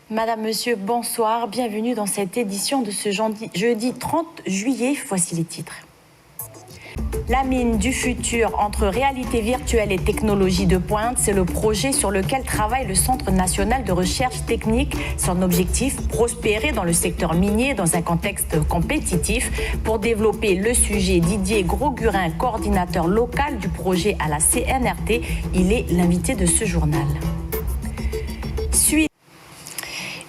Madame, Monsieur, bonsoir. Bienvenue dans cette édition de ce jeudi 30 juillet. Voici les titres. La mine du futur entre réalité virtuelle et technologie de pointe, c'est le projet sur lequel travaille le Centre national de recherche technique. Son objectif, prospérer dans le secteur minier dans un contexte compétitif. Pour développer le sujet, Didier Grosgurin, coordinateur local du projet à la CNRT, il est l'invité de ce journal.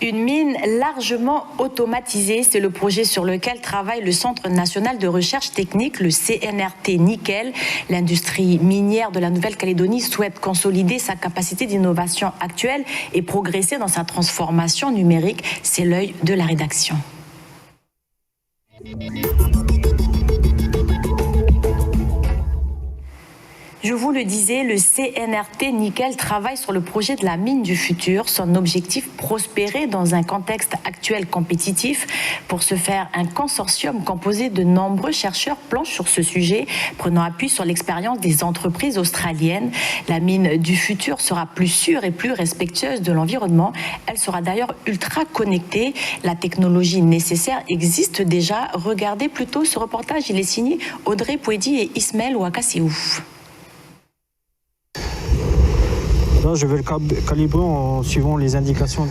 Une mine largement automatisée, c'est le projet sur lequel travaille le Centre national de recherche technique, le CNRT Nickel. L'industrie minière de la Nouvelle-Calédonie souhaite consolider sa capacité d'innovation actuelle et progresser dans sa transformation numérique. C'est l'œil de la rédaction. Je vous le disais, le CNRT Nickel travaille sur le projet de la mine du futur. Son objectif, prospérer dans un contexte actuel compétitif. Pour ce faire, un consortium composé de nombreux chercheurs planche sur ce sujet, prenant appui sur l'expérience des entreprises australiennes. La mine du futur sera plus sûre et plus respectueuse de l'environnement. Elle sera d'ailleurs ultra connectée. La technologie nécessaire existe déjà. Regardez plutôt ce reportage. Il est signé Audrey Pouedi et Ismaël Ouakassiou. Là, je vais le calibrer en suivant les indications.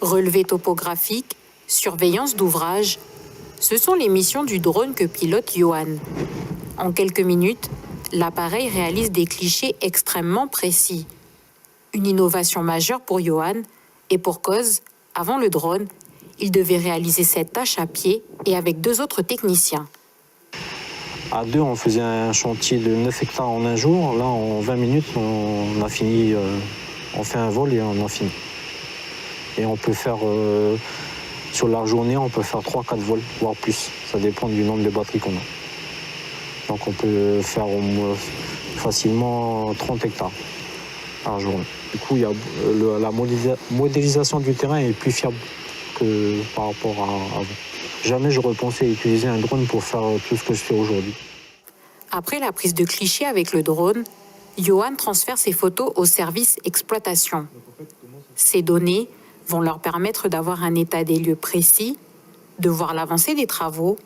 Relevé topographique, surveillance d'ouvrage, ce sont les missions du drone que pilote Johan. En quelques minutes, l'appareil réalise des clichés extrêmement précis. Une innovation majeure pour Johan, et pour cause, avant le drone, il devait réaliser cette tâche à pied et avec 2 autres techniciens. À 2, on faisait un chantier de 9 hectares en un jour. Là, en 20 minutes, on a fini, on fait un vol et on a fini. Et on peut faire... Sur la journée, on peut faire 3-4 vols, voire plus. Ça dépend du nombre de batteries qu'on a. Donc on peut faire facilement 30 hectares par journée. Du coup, la modélisation du terrain est plus fiable que par rapport à avant. Jamais j'aurais pensé utiliser un drone pour faire tout ce que je fais aujourd'hui. Après la prise de clichés avec le drone, Johan transfère ses photos au service exploitation. Ces données vont leur permettre d'avoir un état des lieux précis, de voir l'avancée des travaux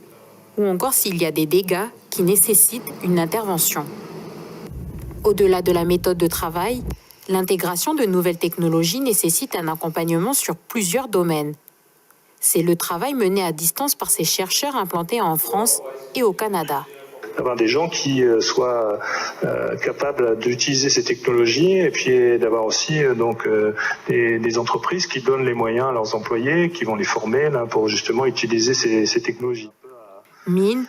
ou encore s'il y a des dégâts qui nécessitent une intervention. Au-delà de la méthode de travail, l'intégration de nouvelles technologies nécessite un accompagnement sur plusieurs domaines. C'est le travail mené à distance par ces chercheurs implantés en France et au Canada. D'avoir des gens qui soient capables d'utiliser ces technologies et puis d'avoir aussi des entreprises qui donnent les moyens à leurs employés, qui vont les former là, pour justement utiliser ces technologies. Mines,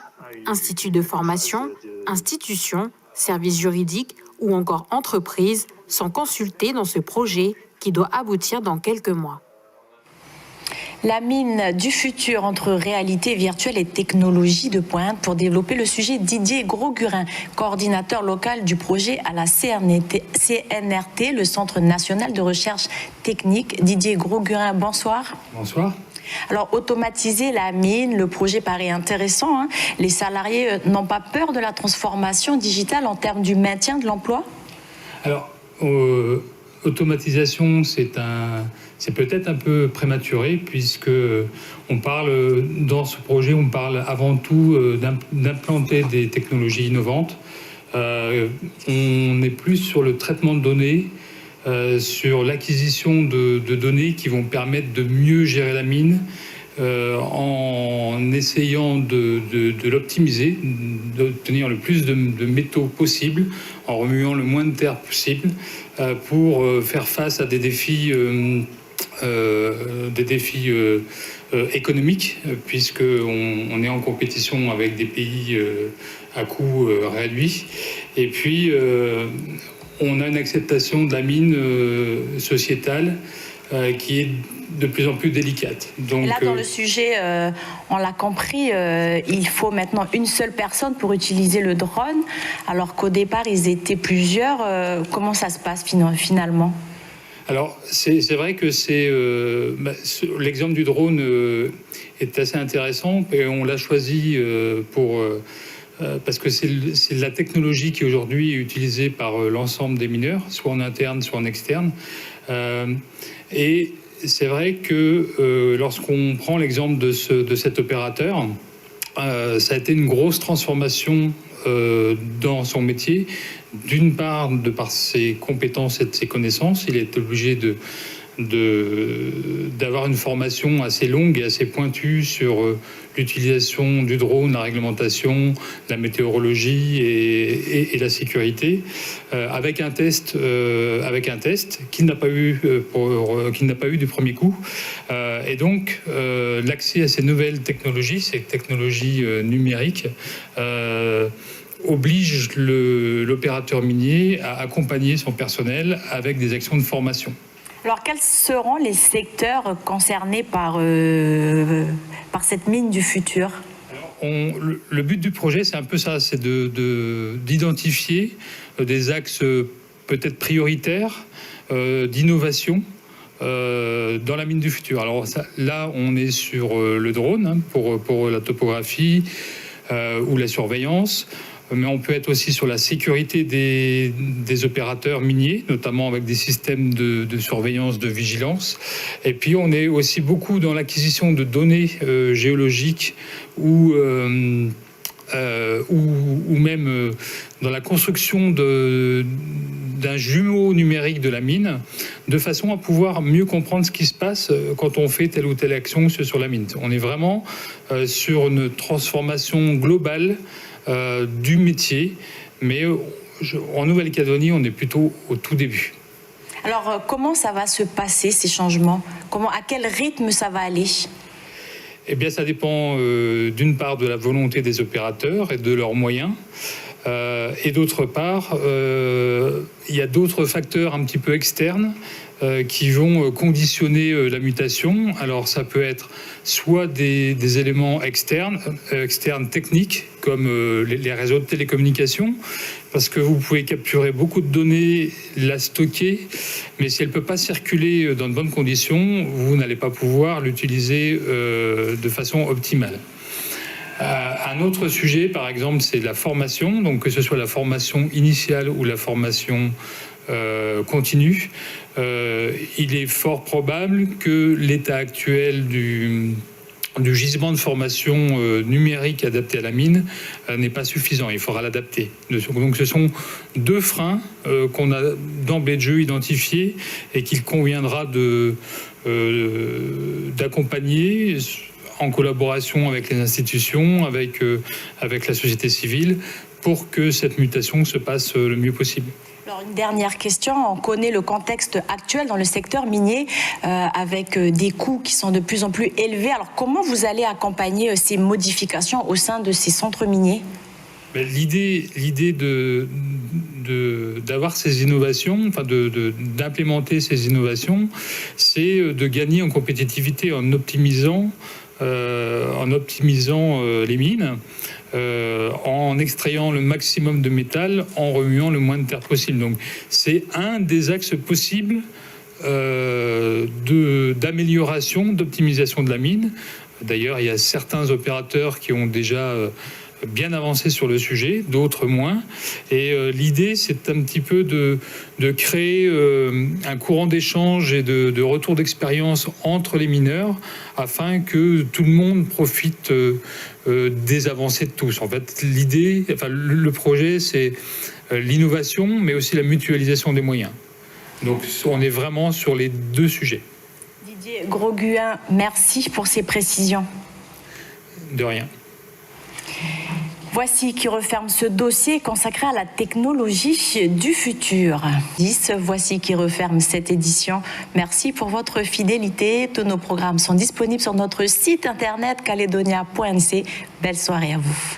instituts de formation, institutions, services juridiques ou encore entreprises sont consultés dans ce projet qui doit aboutir dans quelques mois. La mine du futur entre réalité virtuelle et technologie de pointe. Pour développer le sujet, Didier Grosgurin, coordinateur local du projet à la CNRT, le Centre national de recherche technique. Didier Grosgurin, bonsoir. Bonsoir. Alors, automatiser la mine, le projet paraît intéressant. Les salariés n'ont pas peur de la transformation digitale en termes du maintien de l'emploi ? Alors, automatisation, c'est peut-être un peu prématuré puisque dans ce projet, on parle avant tout d'implanter des technologies innovantes. On est plus sur le traitement de données, sur l'acquisition de données qui vont permettre de mieux gérer la mine, en essayant de l'optimiser, d'obtenir le plus de métaux possible, en remuant le moins de terre possible, pour faire face à des défis économiques, puisqu'on est en compétition avec des pays à coût réduit. Et puis, on a une acceptation de la mine sociétale qui est de plus en plus délicate. Donc, là, dans le sujet, on l'a compris, il faut maintenant une seule personne pour utiliser le drone, alors qu'au départ, ils étaient plusieurs. Comment ça se passe finalement ? Alors, c'est vrai que l'exemple du drone est assez intéressant, et on l'a choisi parce que c'est la technologie qui aujourd'hui est utilisée par l'ensemble des mineurs, soit en interne, soit en externe. Et c'est vrai que lorsqu'on prend l'exemple de cet opérateur, ça a été une grosse transformation dans son métier. D'une part, de par ses compétences et de ses connaissances, il est obligé d'avoir une formation assez longue et assez pointue sur l'utilisation du drone, la réglementation, la météorologie et la sécurité, avec un test qu'il n'a pas eu du premier coup. Et donc, l'accès à ces nouvelles technologies, ces technologies numériques, oblige l'opérateur minier à accompagner son personnel avec des actions de formation. Alors, quels seront les secteurs concernés par cette mine du futur ? Le but du projet, c'est un peu ça, c'est d'identifier des axes peut-être prioritaires d'innovation dans la mine du futur. Alors là, on est sur le drone pour la topographie ou la surveillance. Mais on peut être aussi sur la sécurité des opérateurs miniers, notamment avec des systèmes de surveillance, de vigilance. Et puis on est aussi beaucoup dans l'acquisition de données géologiques ou même dans la construction d'un jumeau numérique de la mine, de façon à pouvoir mieux comprendre ce qui se passe quand on fait telle ou telle action sur la mine. On est vraiment sur une transformation globale du métier, mais en Nouvelle-Calédonie, on est plutôt au tout début. Alors, comment ça va se passer, ces changements ? À quel rythme ça va aller ? Eh bien, ça dépend d'une part de la volonté des opérateurs et de leurs moyens, et d'autre part, il y a d'autres facteurs un petit peu externes qui vont conditionner la mutation. Alors ça peut être soit des éléments externes techniques, comme les réseaux de télécommunications, parce que vous pouvez capturer beaucoup de données, la stocker, mais si elle ne peut pas circuler dans de bonnes conditions, vous n'allez pas pouvoir l'utiliser de façon optimale. Un autre sujet, par exemple, c'est la formation, donc que ce soit la formation initiale ou la formation continue. Il est fort probable que l'état actuel du gisement de formation numérique adapté à la mine n'est pas suffisant. Il faudra l'adapter. Donc ce sont deux freins qu'on a d'emblée de jeu identifiés et qu'il conviendra d'accompagner en collaboration avec les institutions, avec la société civile, pour que cette mutation se passe le mieux possible. Alors, une dernière question. On connaît le contexte actuel dans le secteur minier avec des coûts qui sont de plus en plus élevés. Alors, comment vous allez accompagner ces modifications au sein de ces centres miniers ? L'idée d'avoir ces innovations, d'implémenter ces innovations, c'est de gagner en compétitivité en optimisant les mines, en extrayant le maximum de métal, en remuant le moins de terre possible. Donc c'est un des axes possibles d'amélioration, d'optimisation de la mine. D'ailleurs, il y a certains opérateurs qui ont déjà bien avancé sur le sujet, d'autres moins. Et l'idée, c'est un petit peu de créer un courant d'échange et de retour d'expérience entre les mineurs, afin que tout le monde profite des avancées de tous. En fait, le projet, c'est l'innovation, mais aussi la mutualisation des moyens. Donc, on est vraiment sur les deux sujets. Didier Grosguin, merci pour ces précisions. De rien. Voici qui referme ce dossier consacré à la technologie du futur. Voici qui referme cette édition. Merci pour votre fidélité. Tous nos programmes sont disponibles sur notre site internet caledonia.nc. Belle soirée à vous.